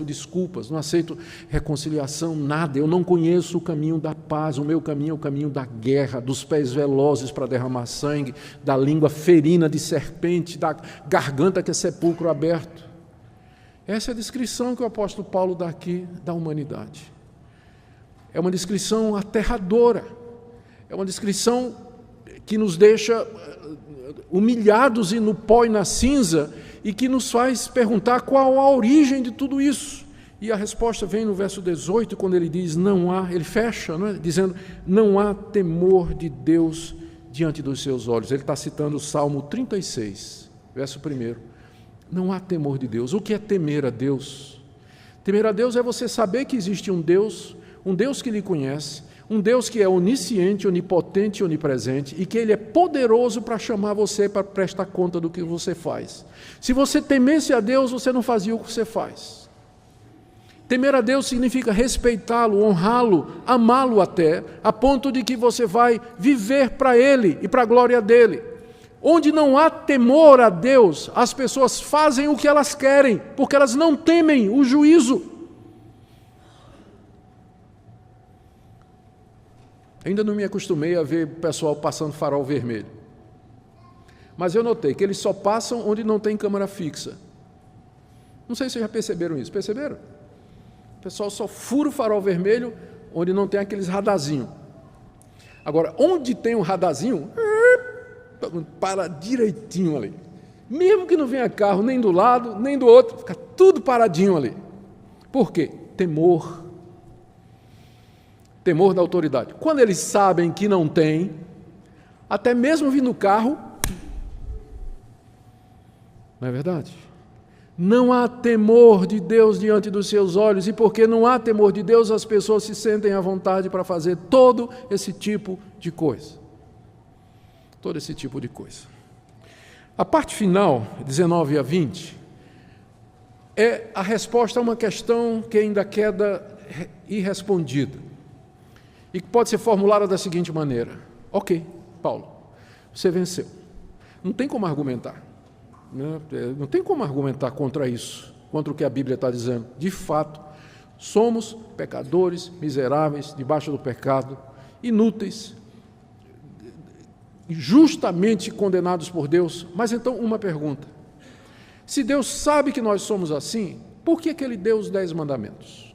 desculpas, não aceito reconciliação, nada. Eu não conheço o caminho da paz, o meu caminho é o caminho da guerra, dos pés velozes para derramar sangue, da língua ferina de serpente, da garganta que é sepulcro aberto. Essa é a descrição que o apóstolo Paulo dá aqui da humanidade. É uma descrição aterradora, é uma descrição que nos deixa humilhados e no pó e na cinza, e que nos faz perguntar qual a origem de tudo isso. E a resposta vem no verso 18, quando ele diz, ele fecha, não é? Dizendo, não há temor de Deus diante dos seus olhos. Ele está citando o Salmo 36, verso 1. Não há temor de Deus. O que é temer a Deus? Temer a Deus é você saber que existe um Deus que lhe conhece, um Deus que é onisciente, onipotente e onipresente, e que Ele é poderoso para chamar você para prestar conta do que você faz. Se você temesse a Deus, você não fazia o que você faz. Temer a Deus significa respeitá-lo, honrá-lo, amá-lo até, a ponto de que você vai viver para Ele e para a glória dEle. Onde não há temor a Deus, as pessoas fazem o que elas querem, porque elas não temem o juízo. Ainda não me acostumei a ver o pessoal passando farol vermelho. Mas eu notei que eles só passam onde não tem câmera fixa. Não sei se vocês já perceberam isso. Perceberam? O pessoal só fura o farol vermelho onde não tem aqueles radarzinhos. Agora, onde tem um radarzinho, para direitinho ali. Mesmo que não venha carro nem do lado, nem do outro, fica tudo paradinho ali. Por quê? Temor. Temor da autoridade. Quando eles sabem que não tem, até mesmo vindo no carro, não é verdade? Não há temor de Deus diante dos seus olhos, e porque não há temor de Deus, as pessoas se sentem à vontade para fazer todo esse tipo de coisa. Todo esse tipo de coisa. A parte final, 19 a 20, é a resposta a uma questão que ainda queda irrespondida. E que pode ser formulada da seguinte maneira: ok, Paulo, você venceu. Não tem como argumentar. Não tem como argumentar contra isso, contra o que a Bíblia está dizendo. De fato, somos pecadores, miseráveis, debaixo do pecado, inúteis, justamente condenados por Deus. Mas então, uma pergunta: Se Deus sabe que nós somos assim, por que Ele deu os 10 mandamentos?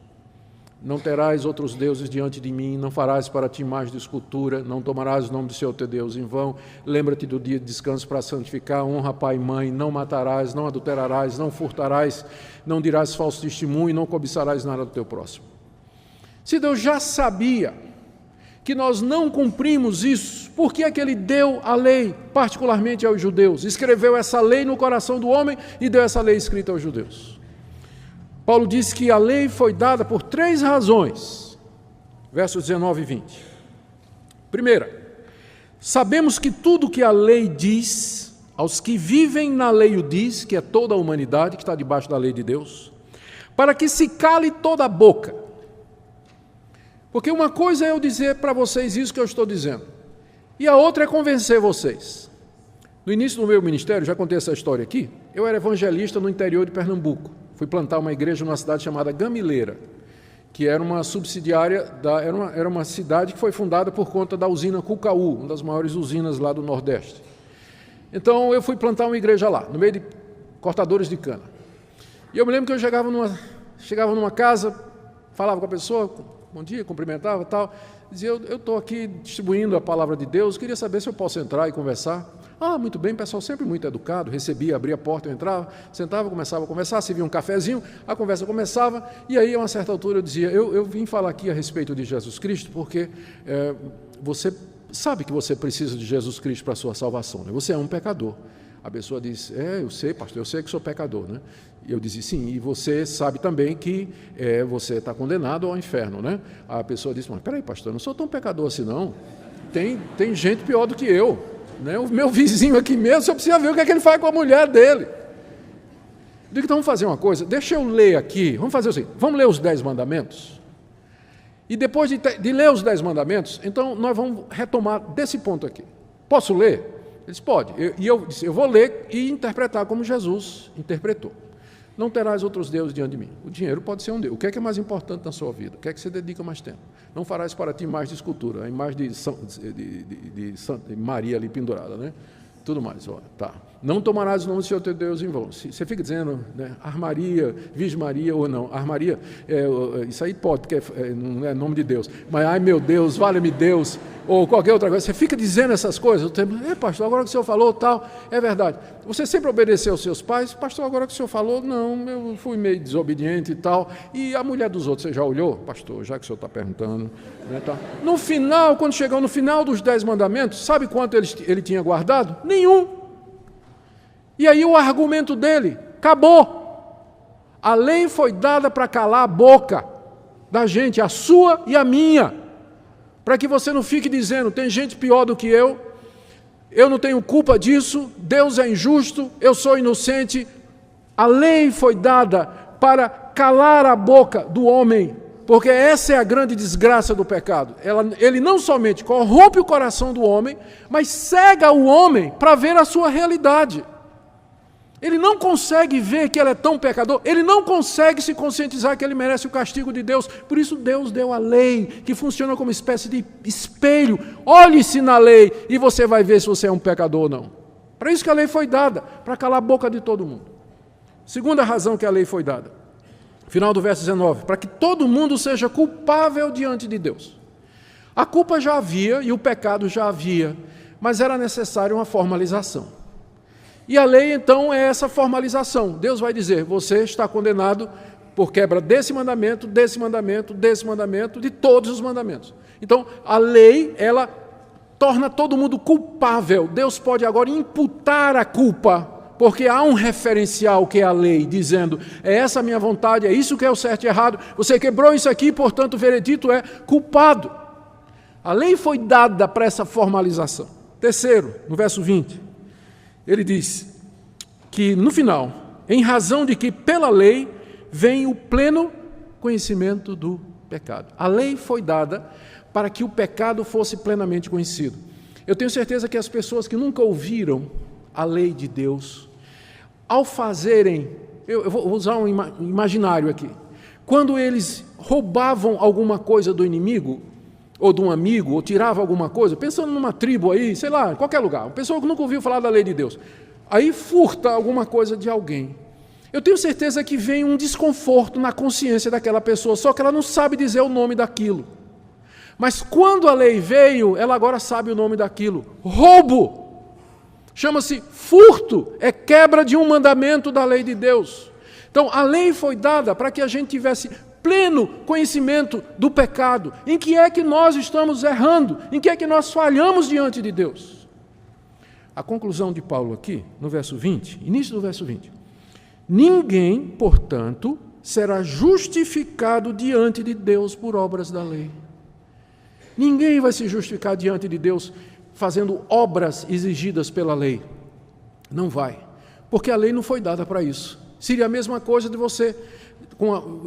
Não terás outros deuses diante de mim, não farás para ti imagem de escultura, não tomarás o nome do Senhor teu Deus em vão, lembra-te do dia de descanso para santificar, honra pai e mãe, não matarás, não adulterarás, não furtarás, não dirás falso testemunho, não cobiçarás nada do teu próximo. Se Deus já sabia que nós não cumprimos isso, por que é que Ele deu a lei, particularmente aos judeus? Escreveu essa lei no coração do homem e deu essa lei escrita aos judeus. Paulo diz que a lei foi dada por 3 razões, versos 19 e 20. Primeira, sabemos que tudo que a lei diz, aos que vivem na lei o diz, que é toda a humanidade que está debaixo da lei de Deus, para que se cale toda a boca. Porque uma coisa é eu dizer para vocês isso que eu estou dizendo, e a outra é convencer vocês. No início do meu ministério, já contei essa história aqui, eu era evangelista no interior de Pernambuco. Fui plantar uma igreja numa cidade chamada Gamileira, que era uma subsidiária, era uma cidade que foi fundada por conta da usina Cucaú, uma das maiores usinas lá do Nordeste. Então eu fui plantar uma igreja lá, no meio de cortadores de cana. E eu me lembro que eu chegava numa casa, falava com a pessoa, bom dia, cumprimentava e tal, dizia, eu estou aqui distribuindo a palavra de Deus, queria saber se eu posso entrar e conversar. Ah, muito bem, pessoal sempre muito educado, recebia, abria a porta, eu entrava, sentava, começava a conversar, servia um cafezinho, a conversa começava, e aí a uma certa altura eu dizia, eu vim falar aqui a respeito de Jesus Cristo, porque você sabe que você precisa de Jesus Cristo para a sua salvação, né? Você é um pecador. A pessoa diz, eu sei, pastor, eu sei que sou pecador, né? E eu disse, sim, e você sabe também que você está condenado ao inferno, né? A pessoa disse, mas peraí, pastor, eu não sou tão pecador assim não, tem gente pior do que eu. Né? O meu vizinho aqui mesmo, só precisa ver o que é que ele faz com a mulher dele. Eu digo, então vamos fazer uma coisa, deixa eu ler aqui, vamos fazer assim, vamos ler os 10 mandamentos, e depois de ler os 10 mandamentos, então nós vamos retomar desse ponto aqui. Posso ler? Ele disse, pode. Eu disse, eu vou ler e interpretar como Jesus interpretou. Não terás outros deuses diante de mim. O dinheiro pode ser um deus. O que é mais importante na sua vida? O que é que você dedica mais tempo? Não farás para ti imagem de escultura, a imagem de Maria ali pendurada, né? Tudo mais, olha, tá. Não tomarás o nome do Senhor teu Deus em vão. Você fica dizendo, né, Armaria, Virgem Maria ou não, Armaria, isso aí pode, porque não é nome de Deus, mas ai meu Deus, vale-me Deus, ou qualquer outra coisa, você fica dizendo essas coisas, o tempo, pastor, agora que o senhor falou tal, é verdade. Você sempre obedeceu aos seus pais, pastor, agora que o senhor falou, não, eu fui meio desobediente e tal, e a mulher dos outros, você já olhou? Pastor, já que o senhor está perguntando, né, tá. No final, quando chegou no final dos 10 mandamentos, sabe quanto ele tinha guardado? Nenhum. E aí o argumento dele, acabou. A lei foi dada para calar a boca da gente, a sua e a minha, para que você não fique dizendo, tem gente pior do que eu não tenho culpa disso, Deus é injusto, eu sou inocente. A lei foi dada para calar a boca do homem, porque essa é a grande desgraça do pecado. Ele não somente corrompe o coração do homem, mas cega o homem para ver a sua realidade. Ele não consegue ver que ele é tão pecador, ele não consegue se conscientizar que ele merece o castigo de Deus. Por isso Deus deu a lei, que funciona como espécie de espelho. Olhe-se na lei e você vai ver se você é um pecador ou não. Para isso que a lei foi dada, para calar a boca de todo mundo. Segunda razão que a lei foi dada, final do verso 19, para que todo mundo seja culpável diante de Deus. A culpa já havia e o pecado já havia, mas era necessária uma formalização. E a lei, então, é essa formalização. Deus vai dizer, você está condenado por quebra desse mandamento, desse mandamento, desse mandamento, de todos os mandamentos. Então, a lei, ela torna todo mundo culpável. Deus pode agora imputar a culpa, porque há um referencial que é a lei, dizendo, é essa a minha vontade, é isso que é o certo e errado, você quebrou isso aqui, portanto, o veredito é culpado. A lei foi dada para essa formalização. Terceiro, no verso 20, ele diz que, no final, em razão de que pela lei vem o pleno conhecimento do pecado. A lei foi dada para que o pecado fosse plenamente conhecido. Eu tenho certeza que as pessoas que nunca ouviram a lei de Deus, ao fazerem, eu vou usar um imaginário aqui, quando eles roubavam alguma coisa do inimigo, ou de um amigo, ou tirava alguma coisa, pensando numa tribo aí, sei lá, em qualquer lugar, uma pessoa que nunca ouviu falar da lei de Deus, aí furta alguma coisa de alguém. Eu tenho certeza que vem um desconforto na consciência daquela pessoa, só que ela não sabe dizer o nome daquilo. Mas quando a lei veio, ela agora sabe o nome daquilo. Roubo. Chama-se furto. É quebra de um mandamento da lei de Deus. Então, a lei foi dada para que a gente tivesse pleno conhecimento do pecado. Em que é que nós estamos errando? Em que é que nós falhamos diante de Deus? A conclusão de Paulo aqui, no verso 20, início do verso 20. Ninguém, portanto, será justificado diante de Deus por obras da lei. Ninguém vai se justificar diante de Deus fazendo obras exigidas pela lei. Não vai. Porque a lei não foi dada para isso. Seria a mesma coisa de você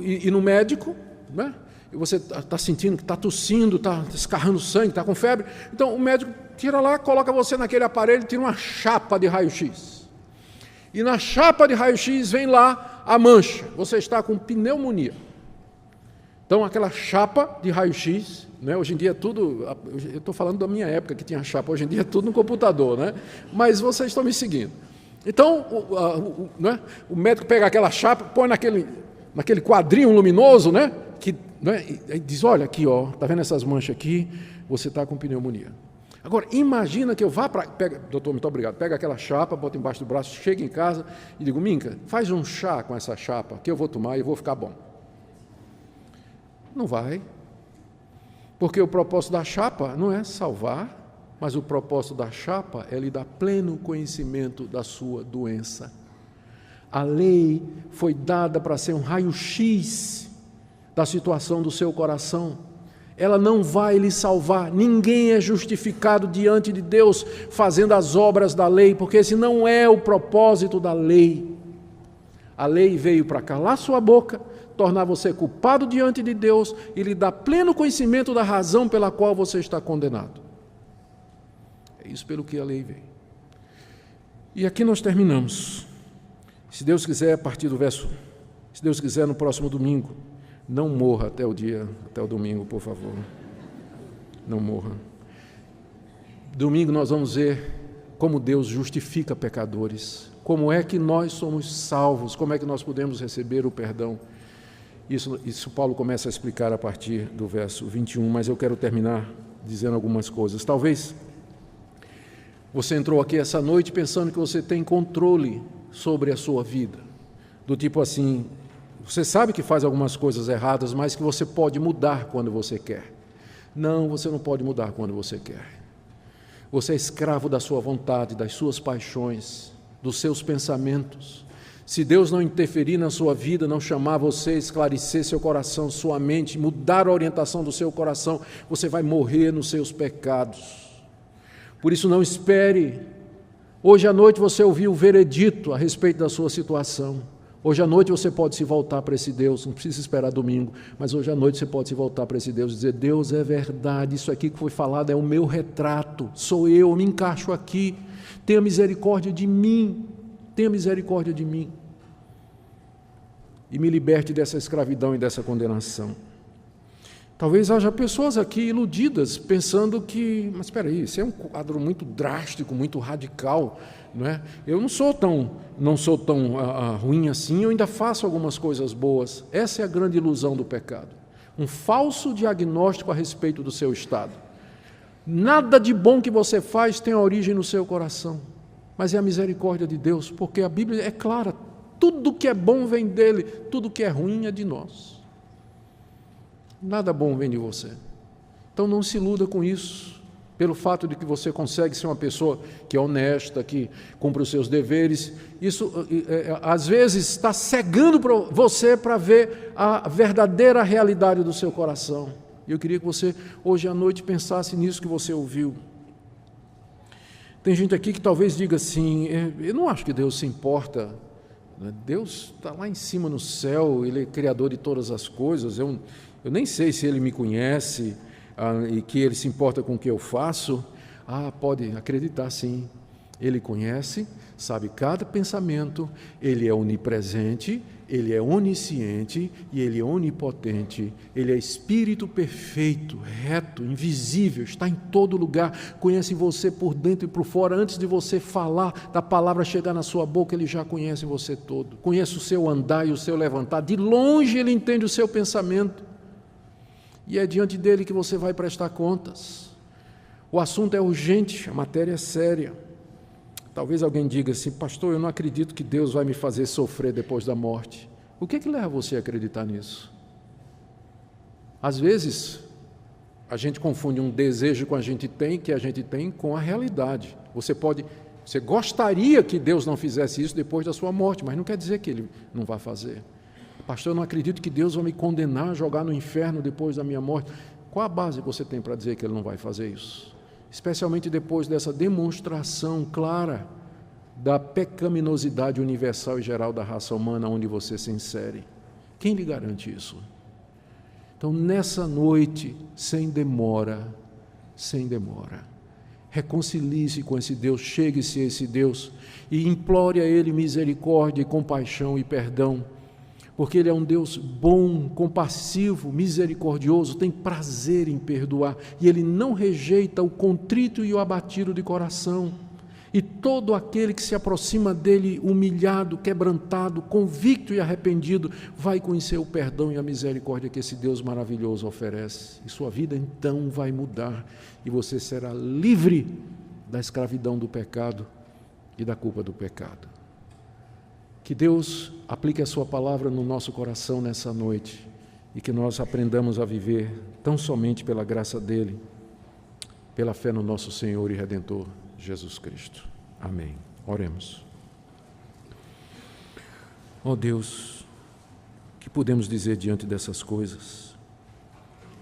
ir no médico, né? E você está sentindo que está tossindo, está escarrando sangue, está com febre. Então o médico tira lá, coloca você naquele aparelho, tira uma chapa de raio-x. E na chapa de raio-x vem lá a mancha. Você está com pneumonia. Então aquela chapa de raio-x, né? Hoje em dia é tudo, eu estou falando da minha época que tinha chapa, hoje em dia é tudo no computador, né? Mas vocês estão me seguindo. Então o médico pega aquela chapa, põe naquele quadrinho luminoso, né? E diz, olha aqui, está vendo essas manchas aqui? Você está com pneumonia. Agora, imagina que eu vá para... Doutor, muito obrigado. Pega aquela chapa, bota embaixo do braço, chega em casa e digo, Minca, faz um chá com essa chapa que eu vou tomar e eu vou ficar bom. Não vai. Porque o propósito da chapa não é salvar, mas o propósito da chapa é lhe dar pleno conhecimento da sua doença. A lei foi dada para ser um raio-x da situação do seu coração. Ela não vai lhe salvar. Ninguém é justificado diante de Deus fazendo as obras da lei, porque esse não é o propósito da lei. A lei veio para calar sua boca, tornar você culpado diante de Deus e lhe dar pleno conhecimento da razão pela qual você está condenado. É isso pelo que a lei veio. E aqui nós terminamos. Se Deus quiser, a partir do verso, se Deus quiser, no próximo domingo, não morra até o domingo, por favor. Não morra. Domingo nós vamos ver como Deus justifica pecadores, como é que nós somos salvos, como é que nós podemos receber o perdão. Isso Paulo começa a explicar a partir do verso 21, mas eu quero terminar dizendo algumas coisas. Talvez você entrou aqui essa noite pensando que você tem controle sobre a sua vida, do tipo assim, você sabe que faz algumas coisas erradas, mas que você pode mudar quando você quer. Não, você não pode mudar quando você quer. Você é escravo da sua vontade, das suas paixões, dos seus pensamentos. Se Deus não interferir na sua vida, não chamar você, esclarecer seu coração, sua mente, mudar a orientação do seu coração, você vai morrer nos seus pecados. Por isso não espere. Hoje à noite você ouviu o veredito a respeito da sua situação. Hoje à noite você pode se voltar para esse Deus, não precisa esperar domingo, mas hoje à noite você pode se voltar para esse Deus e dizer, Deus, é verdade, isso aqui que foi falado é o meu retrato, sou eu me encaixo aqui, tenha misericórdia de mim, tenha misericórdia de mim. E me liberte dessa escravidão e dessa condenação. Talvez haja pessoas aqui iludidas, pensando que, mas espera aí, isso é um quadro muito drástico, muito radical, não é? Eu não sou tão ruim assim, eu ainda faço algumas coisas boas. Essa é a grande ilusão do pecado. Um falso diagnóstico a respeito do seu estado. Nada de bom que você faz tem origem no seu coração, mas é a misericórdia de Deus, porque a Bíblia é clara, tudo que é bom vem dele, tudo que é ruim é de nós. Nada bom vem de você. Então não se iluda com isso, pelo fato de que você consegue ser uma pessoa que é honesta, que cumpre os seus deveres. Isso, às vezes, está cegando você para ver a verdadeira realidade do seu coração. E eu queria que você, hoje à noite, pensasse nisso que você ouviu. Tem gente aqui que talvez diga assim, eu não acho que Deus se importa. Deus está lá em cima no céu, Ele é criador de todas as coisas, eu nem sei se Ele me conhece e que Ele se importa com o que eu faço. Pode acreditar sim, Ele conhece, sabe cada pensamento, Ele é onipresente, Ele é onisciente e Ele é onipotente. Ele é Espírito perfeito, reto, invisível, está em todo lugar, conhece você por dentro e por fora. Antes de você falar, da palavra chegar na sua boca, Ele já conhece você todo. Conhece o seu andar e o seu levantar. De longe Ele entende o seu pensamento. E é diante dEle que você vai prestar contas. O assunto é urgente, a matéria é séria. Talvez alguém diga assim: pastor, eu não acredito que Deus vai me fazer sofrer depois da morte. O que leva você a acreditar nisso? Às vezes, a gente confunde um desejo que a gente tem com a realidade. Você gostaria que Deus não fizesse isso depois da sua morte, mas não quer dizer que Ele não vai fazer. Pastor, eu não acredito que Deus vai me condenar, jogar no inferno depois da minha morte. Qual a base que você tem para dizer que Ele não vai fazer isso? Especialmente depois dessa demonstração clara da pecaminosidade universal e geral da raça humana onde você se insere. Quem lhe garante isso? Então, nessa noite, sem demora, reconcilie-se com esse Deus, chegue-se a esse Deus e implore a Ele misericórdia, compaixão e perdão, porque Ele é um Deus bom, compassivo, misericordioso, tem prazer em perdoar, e Ele não rejeita o contrito e o abatido de coração, e todo aquele que se aproxima dEle humilhado, quebrantado, convicto e arrependido, vai conhecer o perdão e a misericórdia que esse Deus maravilhoso oferece, e sua vida então vai mudar, e você será livre da escravidão do pecado e da culpa do pecado. Que Deus aplique a sua palavra no nosso coração nessa noite e que nós aprendamos a viver tão somente pela graça dEle, pela fé no nosso Senhor e Redentor Jesus Cristo. Amém. Oremos. Ó Deus, que podemos dizer diante dessas coisas?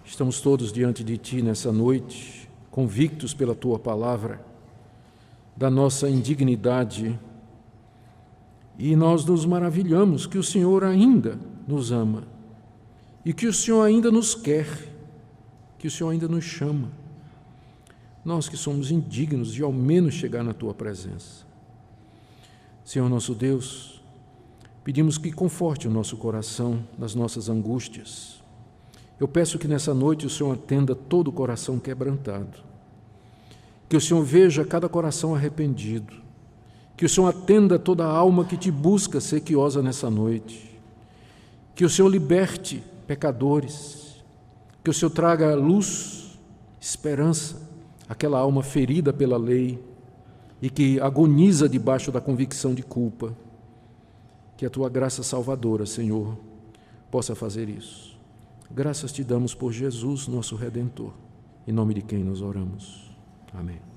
Estamos todos diante de Ti nessa noite, convictos pela Tua palavra, da nossa indignidade, e nós nos maravilhamos que o Senhor ainda nos ama e que o Senhor ainda nos quer, que o Senhor ainda nos chama. Nós que somos indignos de ao menos chegar na Tua presença. Senhor nosso Deus, pedimos que conforte o nosso coração nas nossas angústias. Eu peço que nessa noite o Senhor atenda todo o coração quebrantado, que o Senhor veja cada coração arrependido, que o Senhor atenda toda a alma que Te busca sequiosa nessa noite, que o Senhor liberte pecadores, que o Senhor traga luz, esperança, àquela alma ferida pela lei e que agoniza debaixo da convicção de culpa. Que a Tua graça salvadora, Senhor, possa fazer isso. Graças Te damos por Jesus, nosso Redentor, em nome de quem nós oramos. Amém.